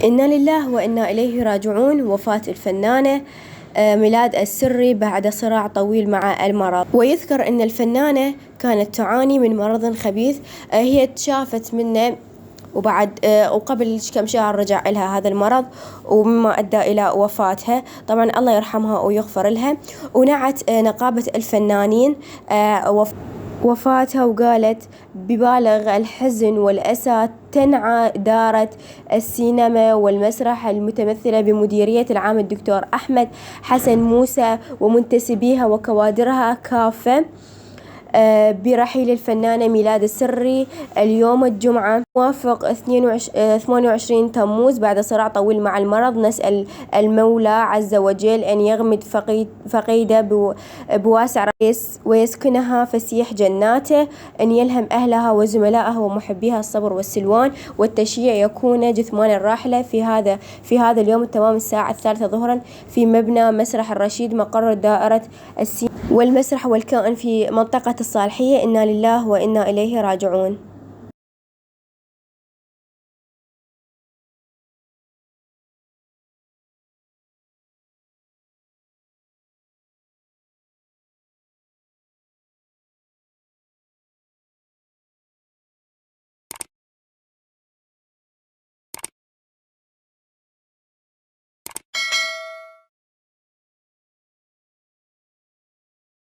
إنا لله وإنا إليه راجعون. وفاة الفنانة ميلاد السري بعد صراع طويل مع المرض. ويذكر أن الفنانة كانت تعاني من مرض خبيث، هي تشافت منه وقبل كم شهر رجع لها هذا المرض، ومما أدى إلى وفاتها. طبعا الله يرحمها ويغفر لها. ونعت نقابة الفنانين وفاتها، وقالت: ببالغ الحزن والأسى تنعى إدارة السينما والمسرح المتمثلة بمديرية العام الدكتور أحمد حسن موسى ومنتسبيها وكوادرها كافة برحيل الفنانة ميلاد السري اليوم الجمعة موافق 28 تموز بعد صراع طويل مع المرض. نسأل المولى عز وجل أن يغمد فقيدة بواسع ويسكنها فسيح جناته، أن يلهم أهلها وزملائها ومحبيها الصبر والسلوان، والتشييع يكون جثمان الراحلة في هذا اليوم تمام الساعة 3 ظهرا في مبنى مسرح الرشيد مقر دائرة السينما والمسرح والكائن في منطقة الصالحية. إنا لله وإنا إليه راجعون.